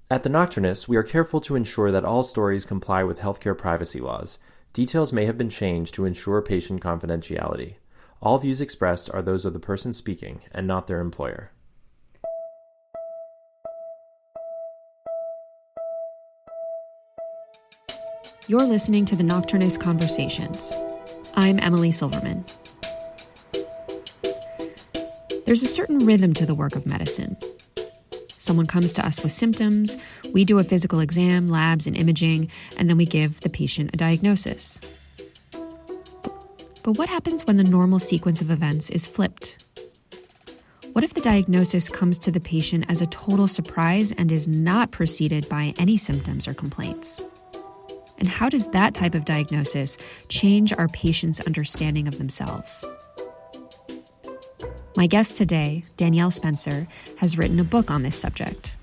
At the Nocturnist, we are careful to ensure that all stories comply with healthcare privacy laws. Details may have been changed to ensure patient confidentiality. All views expressed are those of the person speaking and not their employer. You're listening to the Nocturnist Conversations. I'm Emily Silverman. There's a certain rhythm to the work of medicine. Someone comes to us with symptoms, we do a physical exam, labs, and imaging, and then we give the patient a diagnosis. But what happens when the normal sequence of events is flipped? What if the diagnosis comes to the patient as a total surprise and is not preceded by any symptoms or complaints? And how does that type of diagnosis change our patients' understanding of themselves? My guest today, Danielle Spencer, has written a book on this subject.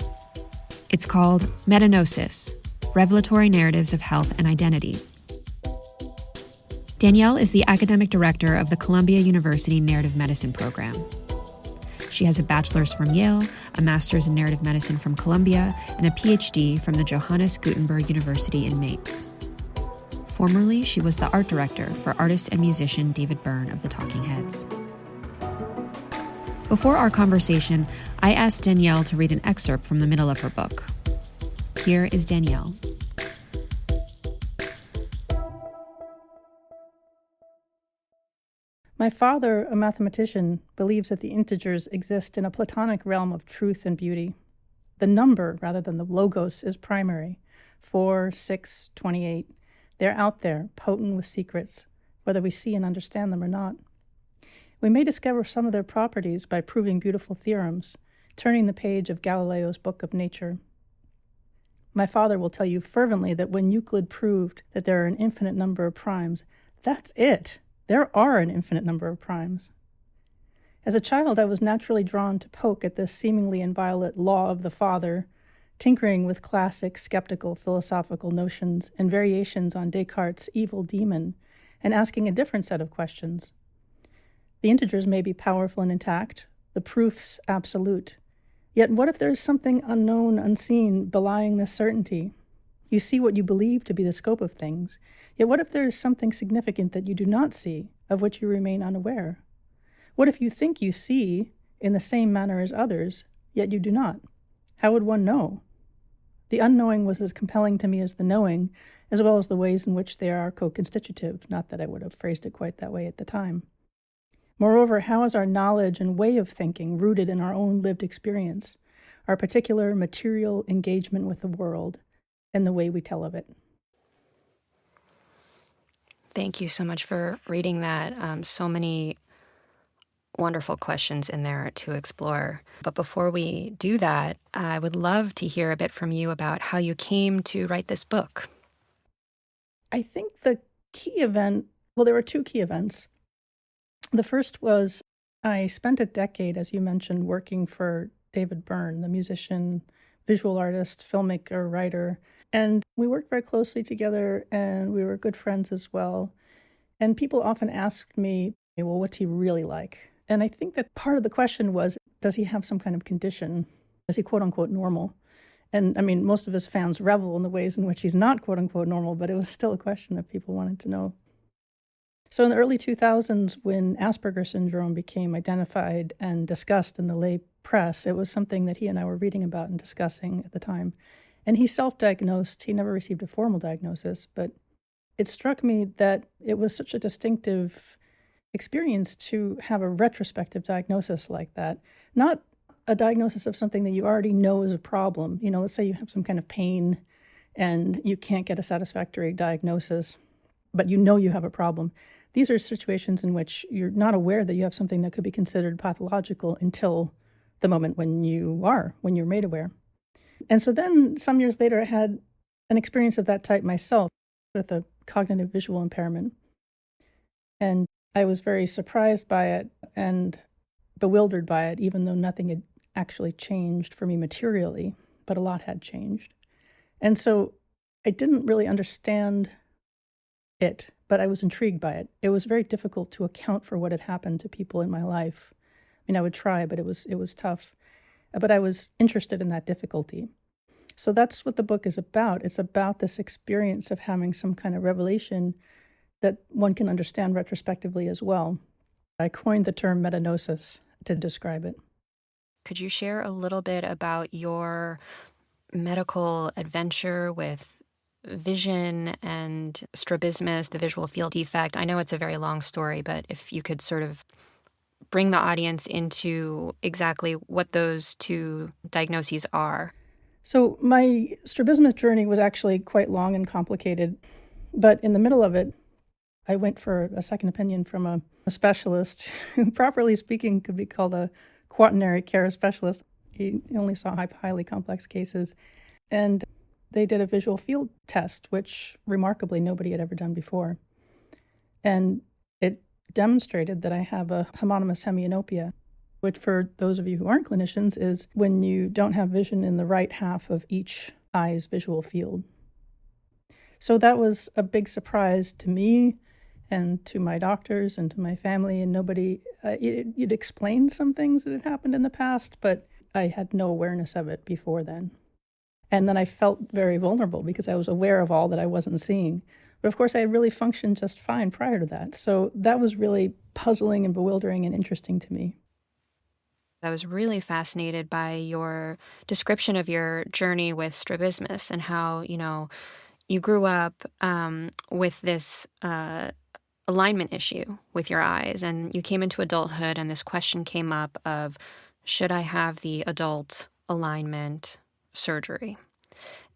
It's called Metagnosis, Revelatory Narratives of Health and Identity. Danielle is the academic director of the Columbia University Narrative Medicine program. She has a bachelor's from Yale, a master's in narrative medicine from Columbia, and a PhD from the Johannes Gutenberg University in Mainz. Formerly, she was the art director for artist and musician David Byrne of the Talking Heads. Before our conversation, I asked Danielle to read an excerpt from the middle of her book. Here is Danielle. My father, a mathematician, believes that the integers exist in a Platonic realm of truth and beauty. The number, rather than the logos, is primary. 4, 6, 28. They're out there, potent with secrets, whether we see and understand them or not. We may discover some of their properties by proving beautiful theorems, turning the page of Galileo's Book of Nature. My father will tell you fervently that when Euclid proved that there are an infinite number of primes, that's it. There are an infinite number of primes. As a child, I was naturally drawn to poke at this seemingly inviolate law of the father, tinkering with classic skeptical philosophical notions and variations on Descartes' evil demon, and asking a different set of questions. The integers may be powerful and intact, the proofs absolute. Yet what if there is something unknown, unseen, belying this certainty? You see what you believe to be the scope of things, yet what if there is something significant that you do not see, of which you remain unaware? What if you think you see in the same manner as others, yet you do not? How would one know? The unknowing was as compelling to me as the knowing, as well as the ways in which they are co-constitutive, not that I would have phrased it quite that way at the time. Moreover, how is our knowledge and way of thinking rooted in our own lived experience, our particular material engagement with the world, and the way we tell of it? Thank you so much for reading that. So many wonderful questions in there to explore. But before we do that, I would love to hear a bit from you about how you came to write this book. I think the key event, well, there were two key events. The first was I spent a decade, as you mentioned, working for David Byrne, the musician, visual artist, filmmaker, writer. And we worked very closely together, and we were good friends as well. And people often asked me, well, what's he really like? And I think that part of the question was, does he have some kind of condition? Is he quote-unquote normal? And I mean, most of his fans revel in the ways in which he's not quote-unquote normal, but it was still a question that people wanted to know. So in the early 2000s, when Asperger's syndrome became identified and discussed in the lay press, it was something that he and I were reading about and discussing at the time. And he self-diagnosed. He never received a formal diagnosis, but it struck me that it was such a distinctive experience to have a retrospective diagnosis like that. Not a diagnosis of something that you already know is a problem. You know, let's say you have some kind of pain and you can't get a satisfactory diagnosis, but you know you have a problem. These are situations in which you're not aware that you have something that could be considered pathological until the moment when you're made aware. And so then some years later, I had an experience of that type myself with a cognitive visual impairment. And I was very surprised by it and bewildered by it, even though nothing had actually changed for me materially, but a lot had changed. And so I didn't really understand it, but I was intrigued by it. It was very difficult to account for what had happened to people in my life. I mean, I would try, but it was tough. But I was interested in that difficulty. So that's what the book is about. It's about this experience of having some kind of revelation that one can understand retrospectively as well. I coined the term metagnosis to describe it. Could you share a little bit about your medical adventure with vision and strabismus, the visual field defect? I know it's a very long story, but if you could sort of bring the audience into exactly what those two diagnoses are. So my strabismus journey was actually quite long and complicated, but in the middle of it, I went for a second opinion from a specialist who, properly speaking, could be called a quaternary care specialist. He only saw highly complex cases. And they did a visual field test, which remarkably nobody had ever done before. And it demonstrated that I have a homonymous hemianopia, which for those of you who aren't clinicians is when you don't have vision in the right half of each eye's visual field. So that was a big surprise to me and to my doctors and to my family, and nobody, you'd explained some things that had happened in the past, but I had no awareness of it before then. And then I felt very vulnerable because I was aware of all that I wasn't seeing. But of course, I had really functioned just fine prior to that. So that was really puzzling and bewildering and interesting to me. I was really fascinated by your description of your journey with strabismus and how, you grew up with this alignment issue with your eyes, and you came into adulthood and this question came up of, should I have the adult alignment surgery?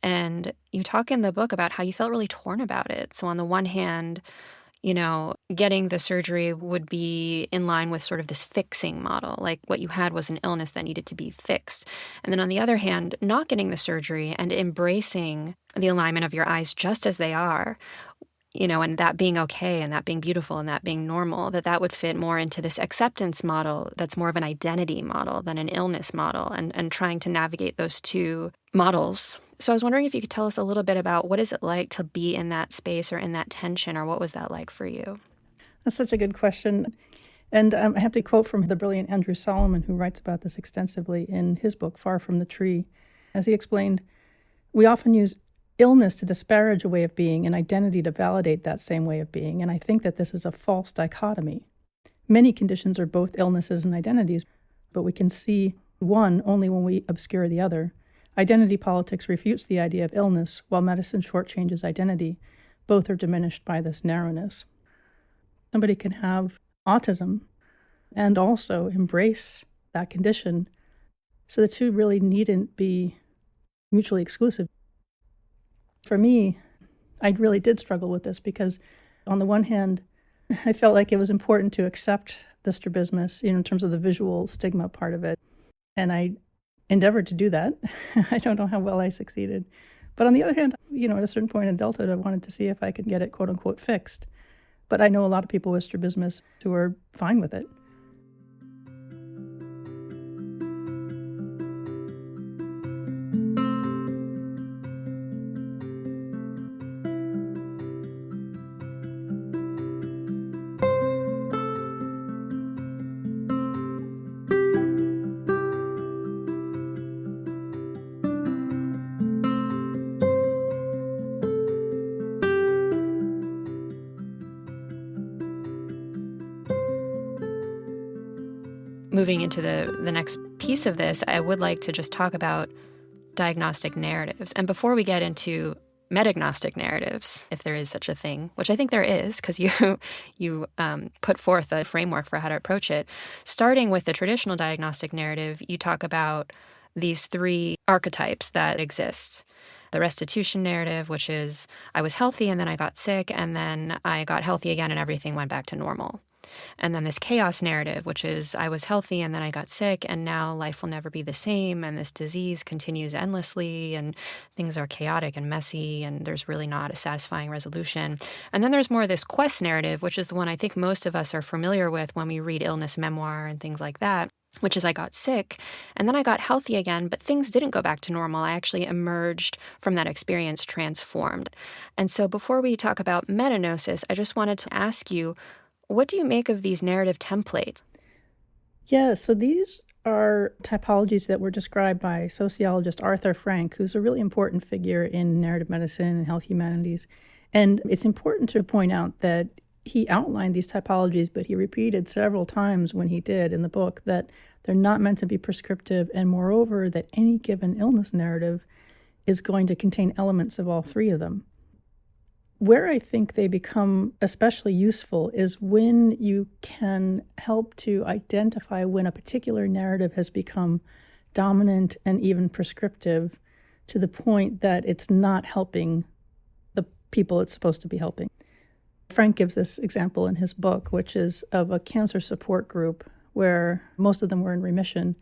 And you talk in the book about how you felt really torn about it. So on the one hand, getting the surgery would be in line with sort of this fixing model, like what you had was an illness that needed to be fixed. And then on the other hand, not getting the surgery and embracing the alignment of your eyes just as they are, and that being okay and that being beautiful and that being normal, that would fit more into this acceptance model that's more of an identity model than an illness model, and trying to navigate those two models. So I was wondering if you could tell us a little bit about what is it like to be in that space or in that tension, or what was that like for you? That's such a good question. And I have to quote from the brilliant Andrew Solomon, who writes about this extensively in his book, Far from the Tree. As he explained, we often use illness to disparage a way of being and identity to validate that same way of being. And I think that this is a false dichotomy. Many conditions are both illnesses and identities, but we can see one only when we obscure the other. Identity politics refutes the idea of illness, while medicine shortchanges identity. Both are diminished by this narrowness. Somebody can have autism and also embrace that condition. So the two really needn't be mutually exclusive. For me, I really did struggle with this because on the one hand, I felt like it was important to accept the strabismus, in terms of the visual stigma part of it. And I endeavored to do that. I don't know how well I succeeded. But on the other hand, at a certain point in adulthood, I wanted to see if I could get it, quote unquote, fixed. But I know a lot of people with strabismus who are fine with it. Moving into the next piece of this, I would like to just talk about diagnostic narratives. And before we get into metagnostic narratives, if there is such a thing, which I think there is, because you put forth a framework for how to approach it, starting with the traditional diagnostic narrative, you talk about these three archetypes that exist. The restitution narrative, which is I was healthy and then I got sick and then I got healthy again and everything went back to normal. And then this chaos narrative, which is I was healthy and then I got sick and now life will never be the same and this disease continues endlessly and things are chaotic and messy and there's really not a satisfying resolution. And then there's more of this quest narrative, which is the one I think most of us are familiar with when we read illness memoir and things like that, which is I got sick and then I got healthy again, but things didn't go back to normal. I actually emerged from that experience transformed. And so before we talk about metagnosis, I just wanted to ask you, what do you make of these narrative templates? Yeah, so these are typologies that were described by sociologist Arthur Frank, who's a really important figure in narrative medicine and health humanities. And it's important to point out that he outlined these typologies, but he repeated several times when he did in the book that they're not meant to be prescriptive, and moreover, that any given illness narrative is going to contain elements of all three of them. Where I think they become especially useful is when you can help to identify when a particular narrative has become dominant and even prescriptive to the point that it's not helping the people it's supposed to be helping. Frank gives this example in his book, which is of a cancer support group where most of them were in remission,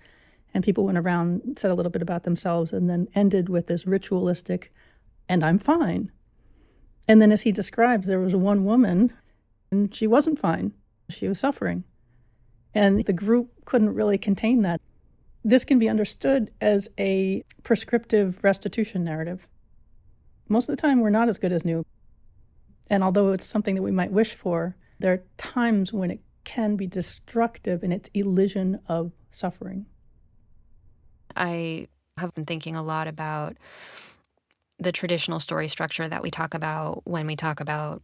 and people went around, said a little bit about themselves, and then ended with this ritualistic, "and I'm fine." And then as he describes, there was one woman, and she wasn't fine. She was suffering. And the group couldn't really contain that. This can be understood as a prescriptive restitution narrative. Most of the time, we're not as good as new. And although it's something that we might wish for, there are times when it can be destructive in its elision of suffering. I have been thinking a lot about the traditional story structure that we talk about when we talk about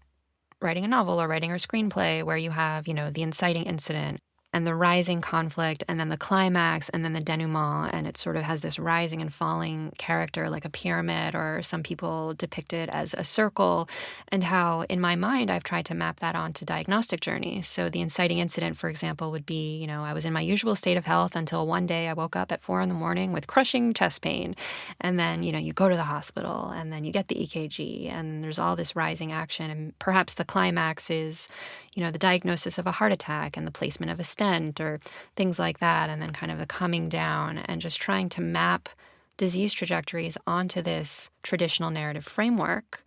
writing a novel or writing a screenplay, where you have, the inciting incident and the rising conflict and then the climax and then the denouement, and it sort of has this rising and falling character like a pyramid, or some people depict it as a circle, and how in my mind I've tried to map that onto diagnostic journeys. So the inciting incident, for example, would be, I was in my usual state of health until one day I woke up at 4 a.m. with crushing chest pain, and then you go to the hospital and then you get the EKG and there's all this rising action, and perhaps the climax is the diagnosis of a heart attack and the placement of a stent or things like that, and then kind of the coming down, and just trying to map disease trajectories onto this traditional narrative framework.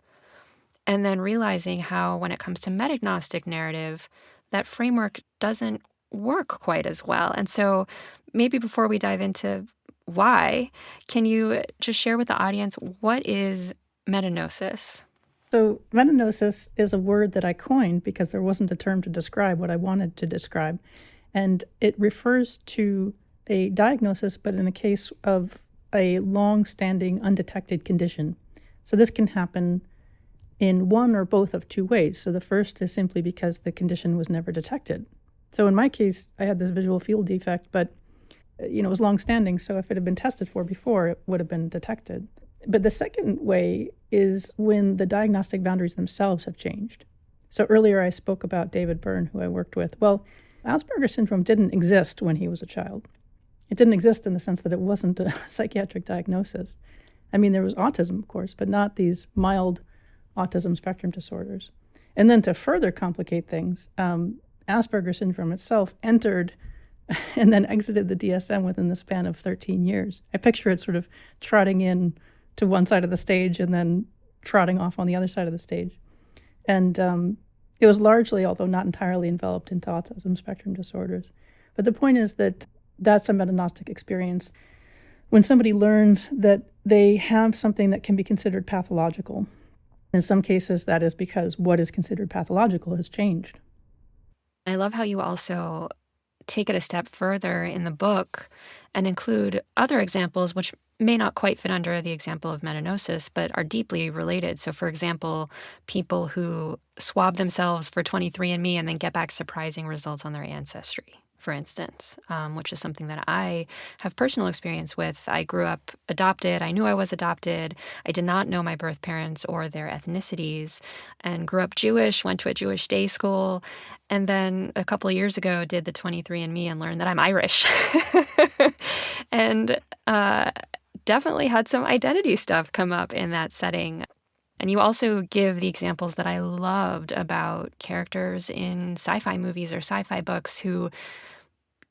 And then realizing how, when it comes to metagnostic narrative, that framework doesn't work quite as well. And so maybe before we dive into why, can you just share with the audience, what is metagnosis? So metagnosis is a word that I coined because there wasn't a term to describe what I wanted to describe. And it refers to a diagnosis, but in the case of a long-standing undetected condition. So this can happen in one or both of two ways. So the first is simply because the condition was never detected. So in my case, I had this visual field defect, but it was long-standing. So if it had been tested for before, it would have been detected. But the second way is when the diagnostic boundaries themselves have changed. So earlier I spoke about David Byrne, who I worked with. Well, Asperger's syndrome didn't exist when he was a child. It didn't exist in the sense that it wasn't a psychiatric diagnosis. I mean, there was autism, of course, but not these mild autism spectrum disorders. And then to further complicate things, Asperger's syndrome itself entered and then exited the DSM within the span of 13 years. I picture it sort of trotting in to one side of the stage and then trotting off on the other side of the stage. And it was largely, although not entirely, enveloped into autism spectrum disorders. But the point is that that's a metagnostic experience. When somebody learns that they have something that can be considered pathological, in some cases that is because what is considered pathological has changed. I love how you also take it a step further in the book and include other examples which may not quite fit under the example of metagnosis, but are deeply related. So, for example, people who swab themselves for 23andMe and then get back surprising results on their ancestry, for instance, which is something that I have personal experience with. I grew up adopted. I knew I was adopted. I did not know my birth parents or their ethnicities, and grew up Jewish, went to a Jewish day school, and then a couple of years ago did the 23andMe and learned that I'm Irish. And definitely had some identity stuff come up in that setting. And you also give the examples that I loved about characters in sci-fi movies or sci-fi books who,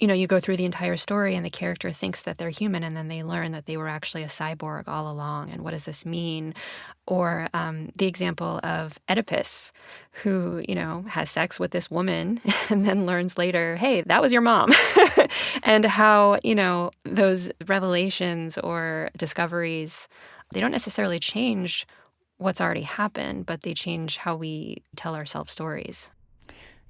you go through the entire story and the character thinks that they're human, and then they learn that they were actually a cyborg all along. And what does this mean? Or the example of Oedipus, who, has sex with this woman and then learns later, hey, that was your mom. And how, those revelations or discoveries, they don't necessarily change what's already happened, but they change how we tell ourselves stories.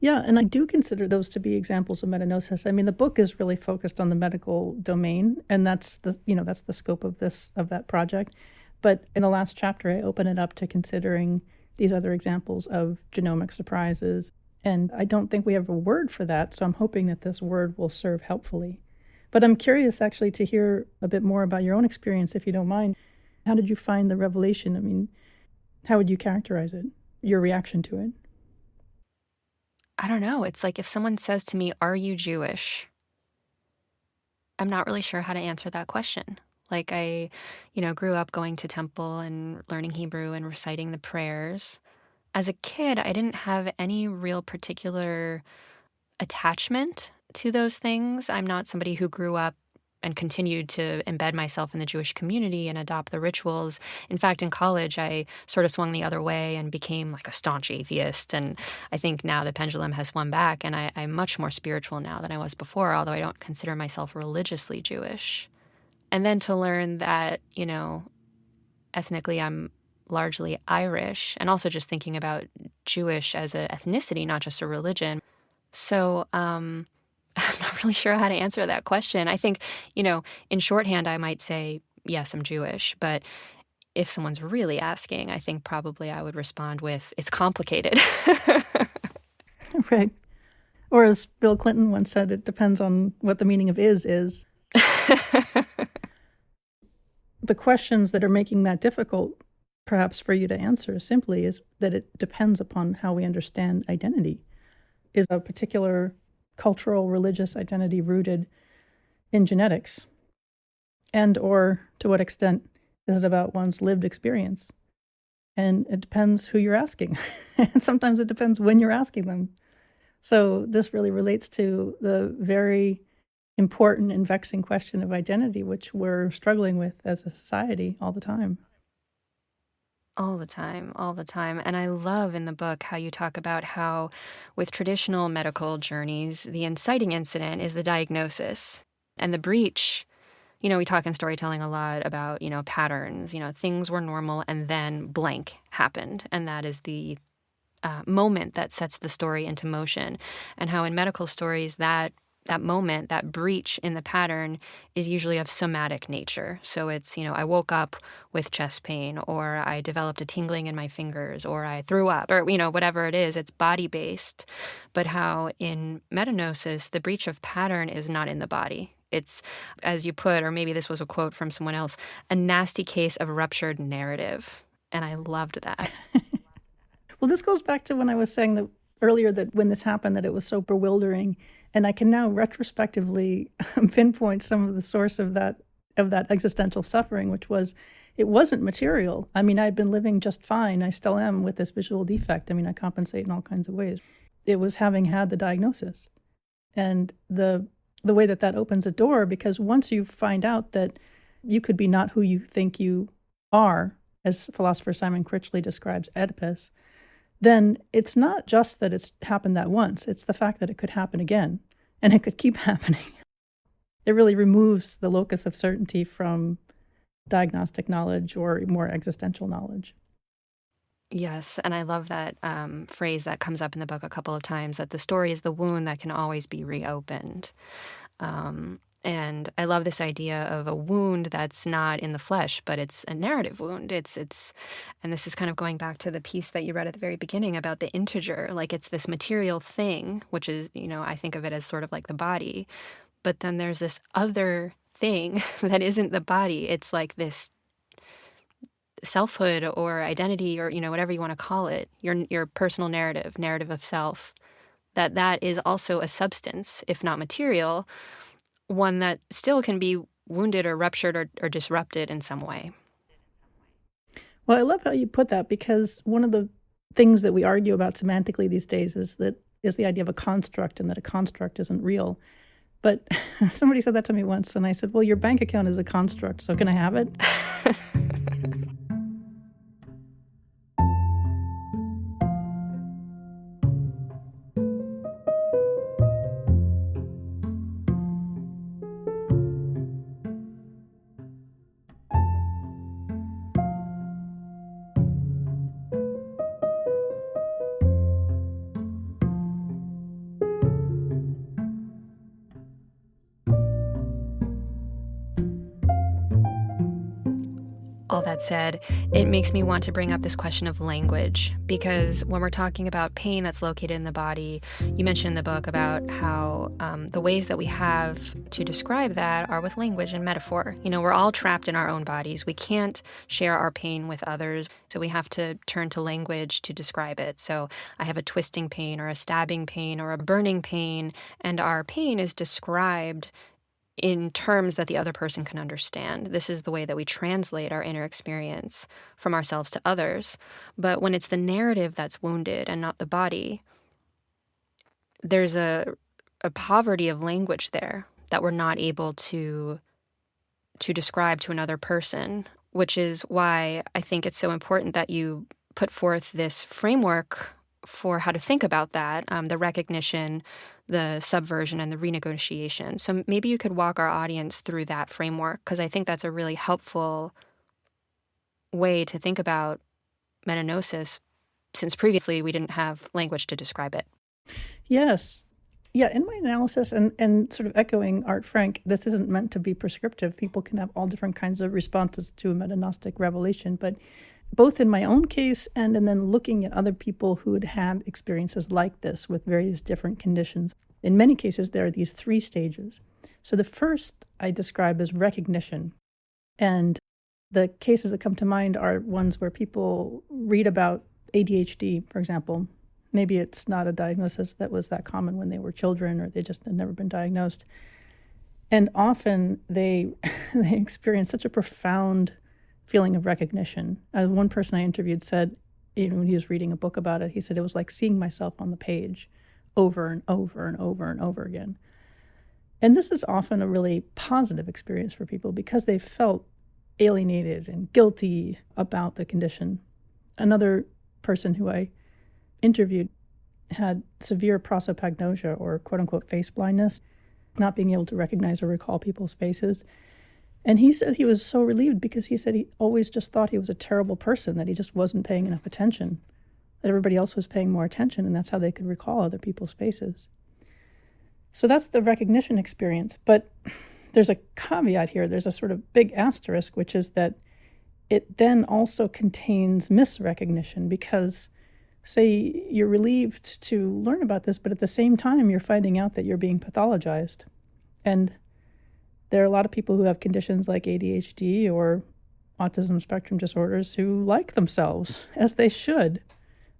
Yeah, and I do consider those to be examples of metagnosis. I mean, the book is really focused on the medical domain, and that's the scope of that project. But in the last chapter, I open it up to considering these other examples of genomic surprises. And I don't think we have a word for that, so I'm hoping that this word will serve helpfully. But I'm curious actually to hear a bit more about your own experience, if you don't mind. How did you find the revelation? I mean, how would you characterize it, your reaction to it? I don't know. It's like if someone says to me, "Are you Jewish?" I'm not really sure how to answer that question. Like I, grew up going to temple and learning Hebrew and reciting the prayers. As a kid, I didn't have any real particular attachment to those things. I'm not somebody who grew up and continued to embed myself in the Jewish community and adopt the rituals. In fact, in college, I sort of swung the other way and became like a staunch atheist. And I think now the pendulum has swung back, and I'm much more spiritual now than I was before, although I don't consider myself religiously Jewish. And then to learn that, ethnically I'm largely Irish, and also just thinking about Jewish as an ethnicity, not just a religion. So I'm not really sure how to answer that question. I think, in shorthand, I might say, yes, I'm Jewish. But if someone's really asking, I think probably I would respond with, it's complicated. Right. Or as Bill Clinton once said, it depends on what the meaning of is. The questions that are making that difficult, perhaps for you to answer simply, is that it depends upon how we understand identity. Is a particular cultural, religious identity rooted in genetics? And or to what extent is it about one's lived experience? And it depends who you're asking. And sometimes it depends when you're asking them. So this really relates to the very important and vexing question of identity, which we're struggling with as a society all the time. All the time, all the time. And I love in the book how you talk about how with traditional medical journeys, the inciting incident is the diagnosis. And the breach, we talk in storytelling a lot about, patterns, things were normal and then blank happened. And that is the moment that sets the story into motion. And how in medical stories that moment, that breach in the pattern is usually of somatic nature. So it's, I woke up with chest pain, or I developed a tingling in my fingers, or I threw up, or, whatever it is, it's body-based. But how in metagnosis, the breach of pattern is not in the body. It's, as you put, or maybe this was a quote from someone else, a nasty case of ruptured narrative. And I loved that. Well, this goes back to when I was saying that earlier, that when this happened, that it was so bewildering. And I can now retrospectively pinpoint some of the source of that existential suffering, which was, it wasn't material. I mean, I'd been living just fine. I still am with this visual defect. I mean, I compensate in all kinds of ways. It was having had the diagnosis. And the way that opens a door, because once you find out that you could be not who you think you are, as philosopher Simon Critchley describes Oedipus, then it's not just that it's happened that once. It's the fact that it could happen again, and it could keep happening. It really removes the locus of certainty from diagnostic knowledge or more existential knowledge. Yes, and I love that phrase that comes up in the book a couple of times, that the story is the wound that can always be reopened. And I love this idea of a wound that's not in the flesh, but it's a narrative wound. It's, and this is kind of going back to the piece that you read at the very beginning about the integer. Like it's this material thing, which is, I think of it as sort of like the body. But then there's this other thing that isn't the body. It's like this selfhood or identity, or, whatever you want to call it, your personal narrative of self, that is also a substance, if not material, one that still can be wounded or ruptured or disrupted in some way. Well, I love how you put that, because one of the things that we argue about semantically these days is the idea of a construct, and that a construct isn't real. But somebody said that to me once, and I said, well, your bank account is a construct, so can I have it? that said, it makes me want to bring up this question of language, because when we're talking about pain that's located in the body, you mentioned in the book about how the ways that we have to describe that are with language and metaphor. You know, we're all trapped in our own bodies. We can't share our pain with others, so we have to turn to language to describe it. So I have a twisting pain or a stabbing pain or a burning pain, and our pain is described in terms that the other person can understand. This is the way that we translate our inner experience from ourselves to others. But when it's the narrative that's wounded and not the body, there's a poverty of language there that we're not able to describe to another person, which is why I think it's so important that you put forth this framework for how to think about that, the recognition, the subversion, and the renegotiation. So maybe you could walk our audience through that framework, because I think that's a really helpful way to think about metagnosis, since previously we didn't have language to describe it. Yes. Yeah, in my analysis, and sort of echoing Art Frank, this isn't meant to be prescriptive. People can have all different kinds of responses to a metagnostic revelation, but both in my own case and then looking at other people who had had experiences like this with various different conditions. In many cases, there are these 3 stages. So the first I describe as recognition. And the cases that come to mind are ones where people read about ADHD, for example. Maybe it's not a diagnosis that was that common when they were children, or they just had never been diagnosed. And often they experience such a profound feeling of recognition. One person I interviewed said, when he was reading a book about it, he said it was like seeing myself on the page over and over and over and over again. And this is often a really positive experience for people because they felt alienated and guilty about the condition. Another person who I interviewed had severe prosopagnosia, or quote-unquote face blindness, not being able to recognize or recall people's faces. And he said he was so relieved because he said he always just thought he was a terrible person, that he just wasn't paying enough attention, that everybody else was paying more attention, and that's how they could recall other people's faces. So that's the recognition experience. But there's a caveat here. There's a sort of big asterisk, which is that it then also contains misrecognition, because say you're relieved to learn about this, but at the same time you're finding out that you're being pathologized. And there are a lot of people who have conditions like ADHD or autism spectrum disorders who like themselves, as they should,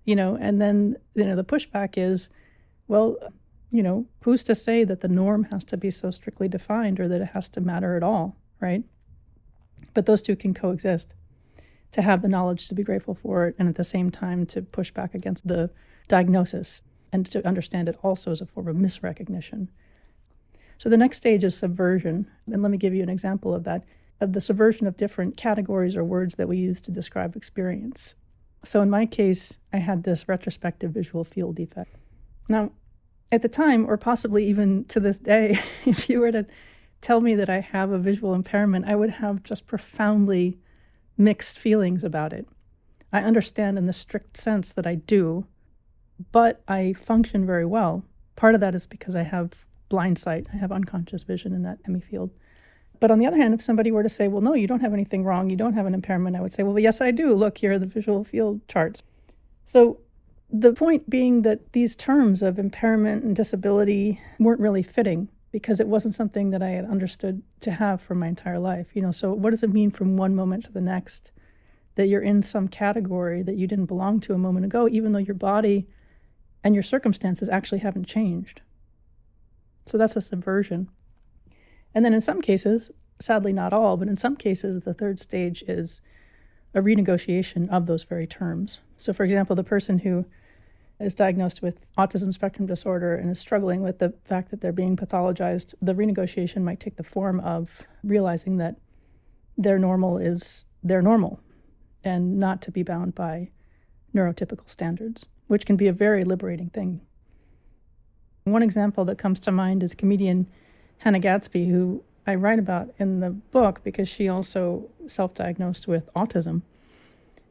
and then, the pushback is, well, who's to say that the norm has to be so strictly defined or that it has to matter at all, right? But those two can coexist. To have the knowledge to be grateful for it, and at the same time to push back against the diagnosis, and to understand it also as a form of misrecognition. So the next stage is subversion. And let me give you an example of that, of the subversion of different categories or words that we use to describe experience. So in my case, I had this retrospective visual field defect. Now, at the time, or possibly even to this day, if you were to tell me that I have a visual impairment, I would have just profoundly mixed feelings about it. I understand in the strict sense that I do, but I function very well. Part of that is because I have blind sight. I have unconscious vision in that hemifield. But on the other hand, if somebody were to say, well, no, you don't have anything wrong, you don't have an impairment, I would say, well, yes, I do. Look, here are the visual field charts. So the point being that these terms of impairment and disability weren't really fitting, because it wasn't something that I had understood to have for my entire life. So what does it mean from one moment to the next that you're in some category that you didn't belong to a moment ago, even though your body and your circumstances actually haven't changed? So that's a subversion. And then in some cases, sadly not all, but in some cases, the third stage is a renegotiation of those very terms. So for example, the person who is diagnosed with autism spectrum disorder and is struggling with the fact that they're being pathologized, the renegotiation might take the form of realizing that their normal is their normal and not to be bound by neurotypical standards, which can be a very liberating thing. One example that comes to mind is comedian Hannah Gadsby, who I write about in the book because she also self-diagnosed with autism.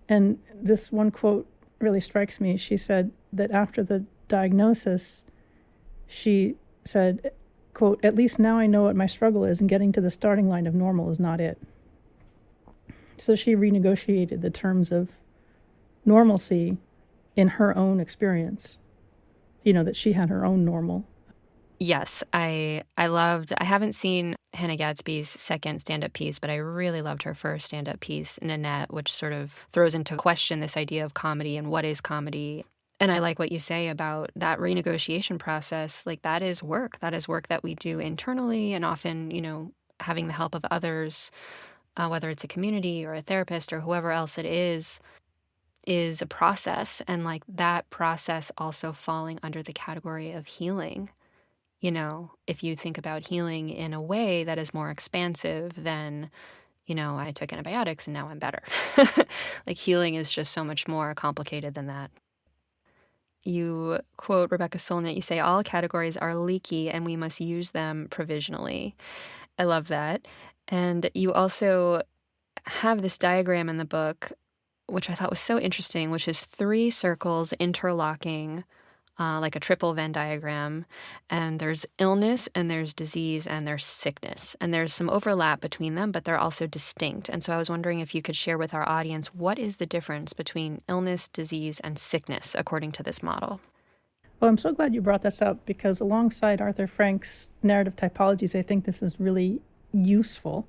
And this one quote really strikes me. She said that after the diagnosis, she said, quote, "At least now I know what my struggle is, and getting to the starting line of normal is not it." So she renegotiated the terms of normalcy in her own experience, that she had her own normal. Yes, I haven't seen Hannah Gadsby's second stand-up piece, but I really loved her first stand-up piece, Nanette, which sort of throws into question this idea of comedy and what is comedy. And I like what you say about that renegotiation process. Like, that is work. That is work that we do internally, and often, having the help of others, whether it's a community or a therapist or whoever else it is a process. And like that process also falling under the category of healing. If you think about healing in a way that is more expansive than, I took antibiotics and now I'm better. Like, healing is just so much more complicated than that. You quote Rebecca Solnit, you say, all categories are leaky and we must use them provisionally. I love that. And you also have this diagram in the book, which I thought was so interesting, which is 3 circles interlocking, like a triple Venn diagram. And there's illness, and there's disease, and there's sickness. And there's some overlap between them, but they're also distinct. And so I was wondering if you could share with our audience, what is the difference between illness, disease, and sickness according to this model? Well, I'm so glad you brought this up, because alongside Arthur Frank's narrative typologies, I think this is really useful.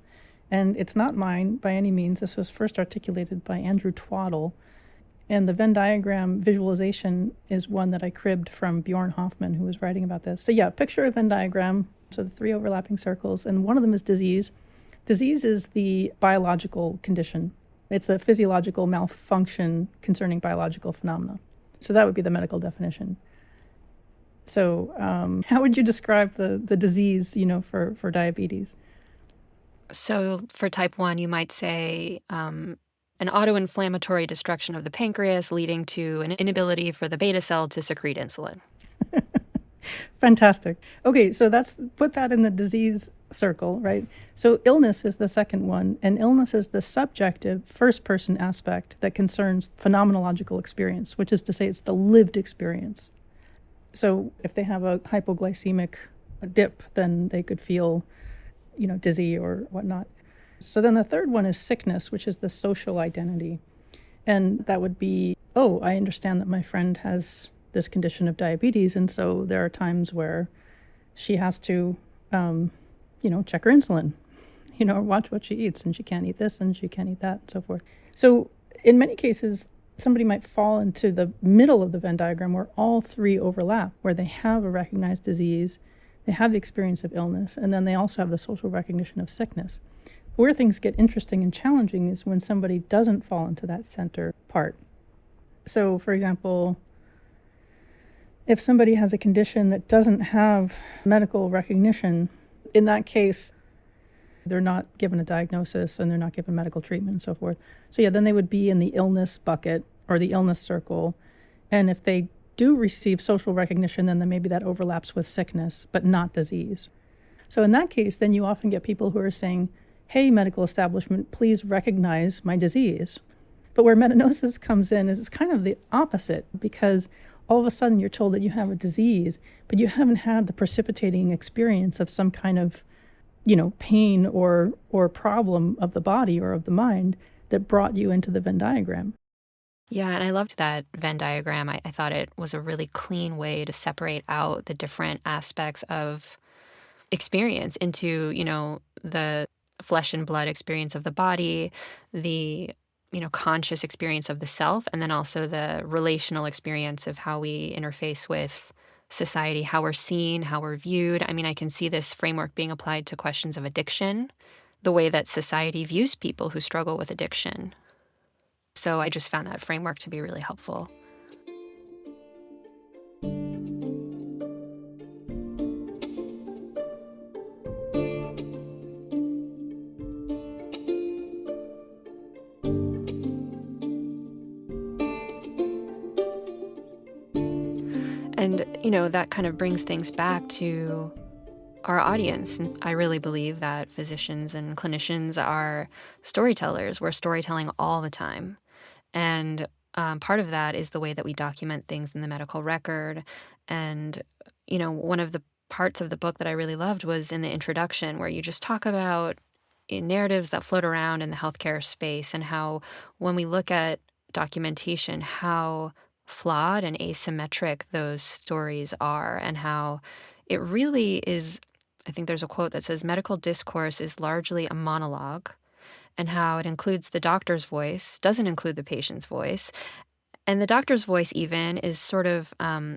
And it's not mine by any means. This was first articulated by Andrew Twaddle. And the Venn diagram visualization is one that I cribbed from Bjorn Hoffman, who was writing about this. So yeah, picture a Venn diagram. So the 3 overlapping circles, and one of them is disease. Disease is the biological condition. It's a physiological malfunction concerning biological phenomena. So that would be the medical definition. So how would you describe the disease, for diabetes? So for type 1, you might say an autoinflammatory destruction of the pancreas leading to an inability for the beta cell to secrete insulin. Fantastic. Okay, so put that in the disease circle, right? So illness is the second one, and illness is the subjective first-person aspect that concerns phenomenological experience, which is to say it's the lived experience. So if they have a hypoglycemic dip, then they could feel, dizzy or whatnot. So then the third one is sickness, which is the social identity. And that would be, I understand that my friend has this condition of diabetes, and so there are times where she has to, check her insulin, watch what she eats, and she can't eat this, and she can't eat that, and so forth. So in many cases, somebody might fall into the middle of the Venn diagram where all 3 overlap, where they have a recognized disease, they have the experience of illness, and then they also have the social recognition of sickness. Where things get interesting and challenging is when somebody doesn't fall into that center part. So, for example, if somebody has a condition that doesn't have medical recognition, in that case, they're not given a diagnosis and they're not given medical treatment and so forth. So yeah, then they would be in the illness bucket or the illness circle. And if they do receive social recognition, then maybe that overlaps with sickness, but not disease. So in that case, then you often get people who are saying, hey, medical establishment, please recognize my disease. But where metagnosis comes in is it's kind of the opposite, because all of a sudden you're told that you have a disease, but you haven't had the precipitating experience of some kind of, pain or problem of the body or of the mind that brought you into the Venn diagram. Yeah, and I loved that Venn diagram. I thought it was a really clean way to separate out the different aspects of experience into, the flesh and blood experience of the body, the, conscious experience of the self, and then also the relational experience of how we interface with society, how we're seen, how we're viewed. I mean, I can see this framework being applied to questions of addiction, the way that society views people who struggle with addiction. So I just found that framework to be really helpful. And, that kind of brings things back to our audience. And I really believe that physicians and clinicians are storytellers. We're storytelling all the time. And part of that is the way that we document things in the medical record. And, one of the parts of the book that I really loved was in the introduction, where you just talk about narratives that float around in the healthcare space, and how when we look at documentation, how flawed and asymmetric those stories are, and how it really is. I think there's a quote that says medical discourse is largely a monologue, and how it includes the doctor's voice, doesn't include the patient's voice. And the doctor's voice even is sort of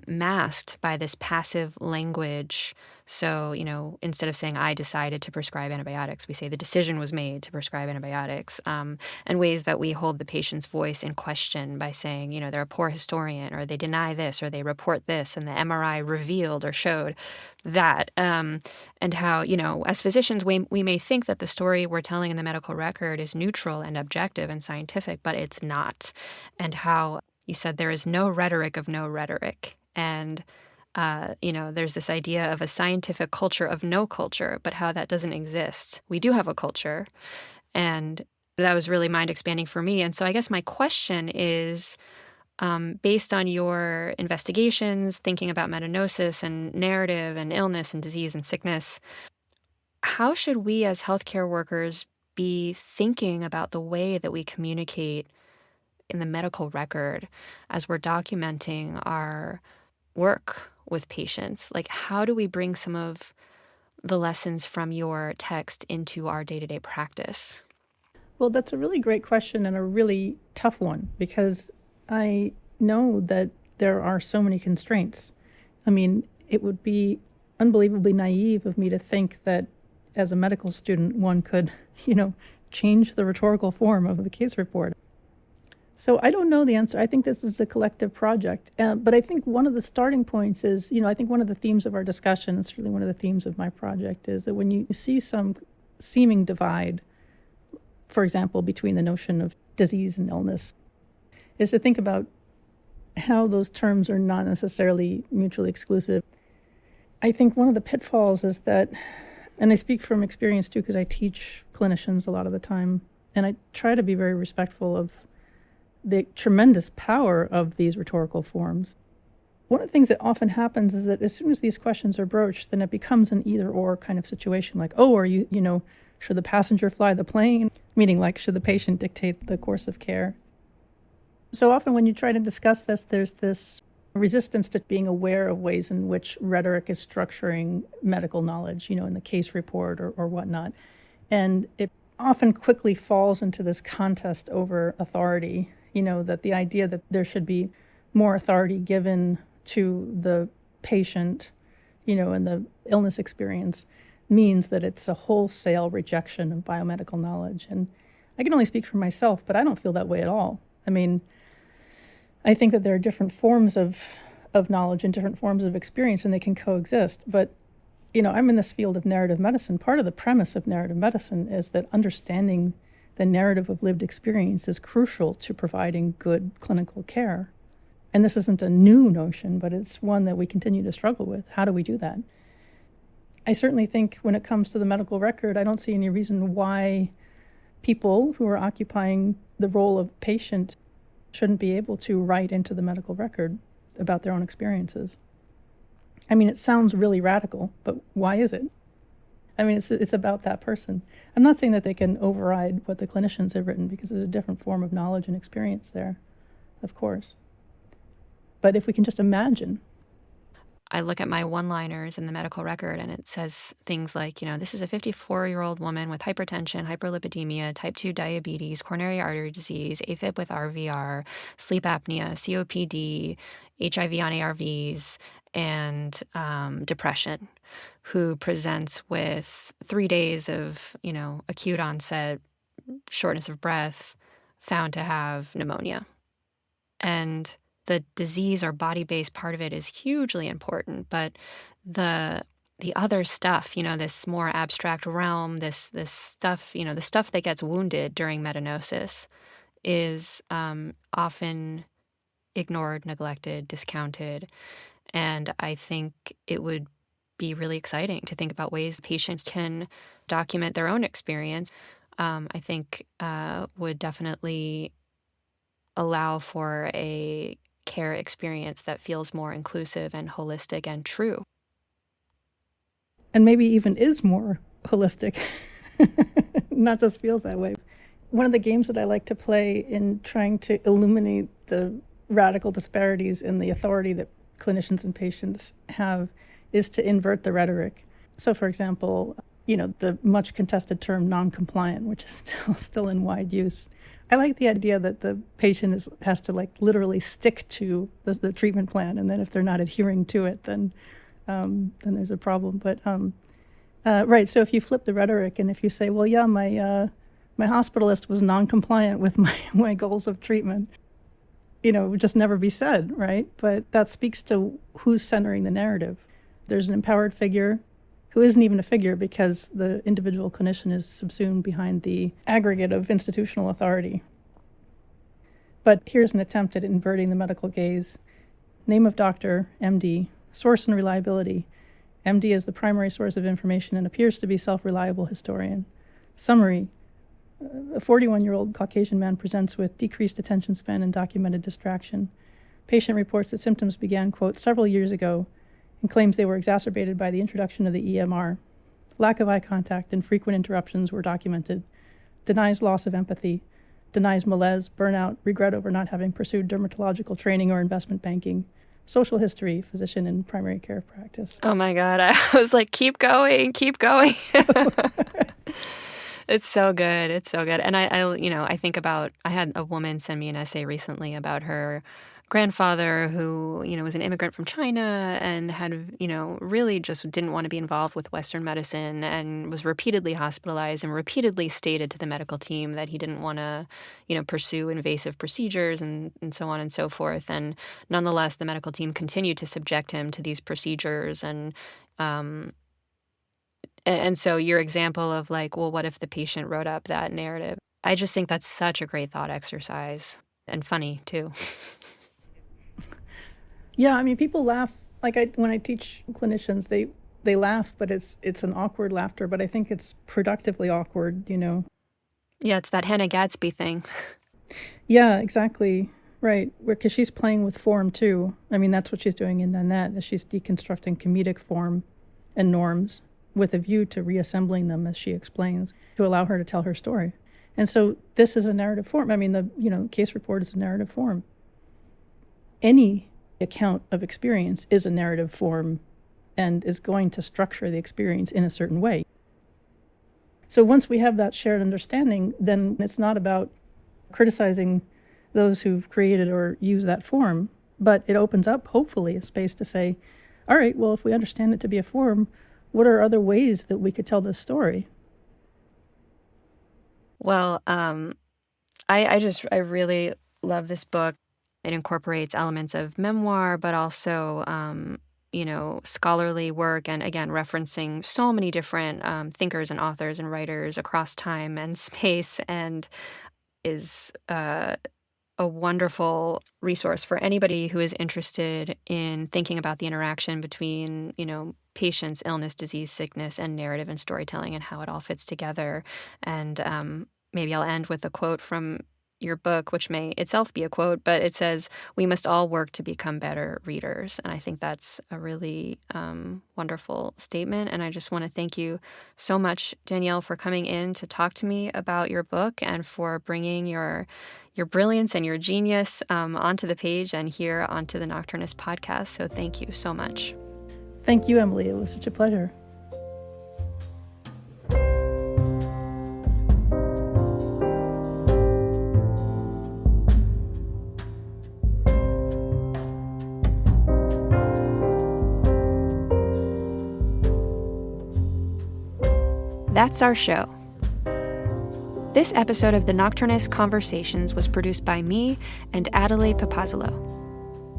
masked by this passive language. So, instead of saying, I decided to prescribe antibiotics, we say the decision was made to prescribe antibiotics, and ways that we hold the patient's voice in question by saying, they're a poor historian, or they deny this, or they report this, and the MRI revealed or showed that. And how, as physicians, we may think that the story we're telling in the medical record is neutral and objective and scientific, but it's not. And how you said there is no rhetoric of no rhetoric. And, there's this idea of a scientific culture of no culture, but how that doesn't exist. We do have a culture. And that was really mind expanding for me. And so I guess my question is, based on your investigations, thinking about metagnosis and narrative and illness and disease and sickness, how should we as healthcare workers be thinking about the way that we communicate in the medical record as we're documenting our work with patients? Like, how do we bring some of the lessons from your text into our day-to-day practice? Well, that's a really great question and a really tough one, because I know that there are so many constraints. I mean, it would be unbelievably naive of me to think that as a medical student, one could, change the rhetorical form of the case report. So I don't know the answer. I think this is a collective project. But I think one of the starting points is, I think one of the themes of our discussion, and certainly one of the themes of my project, is that when you see some seeming divide, for example, between the notion of disease and illness, is to think about how those terms are not necessarily mutually exclusive. I think one of the pitfalls is that, and I speak from experience too, because I teach clinicians a lot of the time, and I try to be very respectful of the tremendous power of these rhetorical forms. One of the things that often happens is that as soon as these questions are broached, then it becomes an either-or kind of situation, like, oh, are you, should the passenger fly the plane? Meaning, like, should the patient dictate the course of care? So often when you try to discuss this, there's this resistance to being aware of ways in which rhetoric is structuring medical knowledge, in the case report or whatnot. And it often quickly falls into this contest over authority, that the idea that there should be more authority given to the patient, and the illness experience means that it's a wholesale rejection of biomedical knowledge. And I can only speak for myself, but I don't feel that way at all. I mean, I think that there are different forms of knowledge and different forms of experience, and they can coexist. But, I'm in this field of narrative medicine. Part of the premise of narrative medicine is that understanding the narrative of lived experience is crucial to providing good clinical care. And this isn't a new notion, but it's one that we continue to struggle with. How do we do that? I certainly think when it comes to the medical record, I don't see any reason why people who are occupying the role of patient shouldn't be able to write into the medical record about their own experiences. I mean, it sounds really radical, but why is it? I mean, it's about that person. I'm not saying that they can override what the clinicians have written, because there's a different form of knowledge and experience there, of course. But if we can just imagine. I look at my one-liners in the medical record, and it says things like, this is a 54-year-old woman with hypertension, hyperlipidemia, type 2 diabetes, coronary artery disease, AFib with RVR, sleep apnea, COPD, HIV on ARVs, and depression, who presents with 3 days of, acute onset, shortness of breath, found to have pneumonia. And the disease or body-based part of it is hugely important, but the other stuff, this more abstract realm, this stuff, the stuff that gets wounded during metagnosis is often ignored, neglected, discounted. And I think it would be really exciting to think about ways patients can document their own experience. I think would definitely allow for a care experience that feels more inclusive and holistic and true. And maybe even is more holistic. not just feels that way. One of the games that I like to play in trying to illuminate the radical disparities in the authority that clinicians and patients have is to invert the rhetoric. So, for example, the much contested term non-compliant, which is still in wide use. I like the idea that the patient has to literally stick to the treatment plan, and then if they're not adhering to it, then there's a problem. But right, so if you flip the rhetoric and if you say, well, yeah, my hospitalist was non-compliant with my goals of treatment, it would just never be said, right? But that speaks to who's centering the narrative. There's an empowered figure who isn't even a figure because the individual clinician is subsumed behind the aggregate of institutional authority. But here's an attempt at inverting the medical gaze. Name of doctor, MD. Source and reliability. MD is the primary source of information and appears to be self-reliable historian. Summary. A 41-year-old Caucasian man presents with decreased attention span and documented distraction. Patient reports that symptoms began, quote, several years ago, and claims they were exacerbated by the introduction of the EMR. Lack of eye contact and frequent interruptions were documented. Denies loss of empathy. Denies malaise, burnout, regret over not having pursued dermatological training or investment banking. Social history, physician in primary care practice. Oh my God, I was like, keep going. It's so good. It's so good. And I think about, I had a woman send me an essay recently about her grandfather who, was an immigrant from China and had, really just didn't want to be involved with Western medicine and was repeatedly hospitalized and repeatedly stated to the medical team that he didn't want to, pursue invasive procedures and so on and so forth. And nonetheless, the medical team continued to subject him to these procedures. And so your example of what if the patient wrote up that narrative? I just think that's such a great thought exercise and funny too. Yeah, people laugh. When I teach clinicians, they laugh, but it's an awkward laughter. But I think it's productively awkward, Yeah, it's that Hannah Gadsby thing. Yeah, exactly. Right, because she's playing with form too. That's what she's doing in Nanette, is she's deconstructing comedic form and norms with a view to reassembling them, as she explains, to allow her to tell her story. And so this is a narrative form. The case report is a narrative form. Any account of experience is a narrative form and is going to structure the experience in a certain way. So once we have that shared understanding, then it's not about criticizing those who've created or used that form, but it opens up, hopefully, a space to say, all right, well, if we understand it to be a form, what are other ways that we could tell this story? Well, I really love this book. It incorporates elements of memoir, but also, scholarly work, and again, referencing so many different thinkers and authors and writers across time and space, and is a wonderful resource for anybody who is interested in thinking about the interaction between, patients, illness, disease, sickness, and narrative and storytelling, and how it all fits together. And maybe I'll end with a quote from your book, which may itself be a quote, but it says, "We must all work to become better readers." And I think that's a really wonderful statement. And I just want to thank you so much, Danielle, for coming in to talk to me about your book and for bringing your brilliance and your genius onto the page and here onto the Nocturnist podcast. So thank you so much. Thank you, Emily. It was such a pleasure. That's our show. This episode of the Nocturnist Conversations was produced by me and Adelaide Papazolo.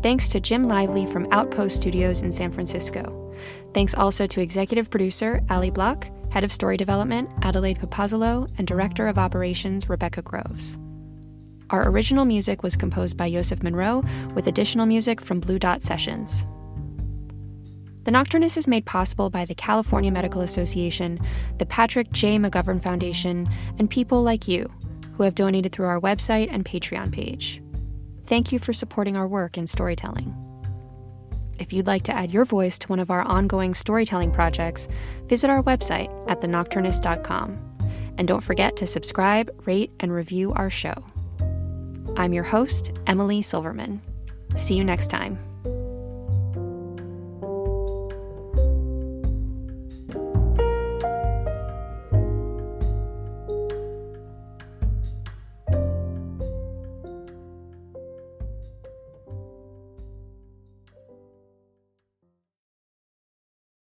Thanks to Jim Lively from Outpost Studios in San Francisco. Thanks also to executive producer Ali Block, head of story development Adelaide Papazolo, and director of operations Rebecca Groves. Our original music was composed by Joseph Monroe, with additional music from Blue Dot Sessions. The Nocturnist is made possible by the California Medical Association, the Patrick J. McGovern Foundation, and people like you, who have donated through our website and Patreon page. Thank you for supporting our work in storytelling. If you'd like to add your voice to one of our ongoing storytelling projects, visit our website at thenocturnist.com. And don't forget to subscribe, rate, and review our show. I'm your host, Emily Silverman. See you next time.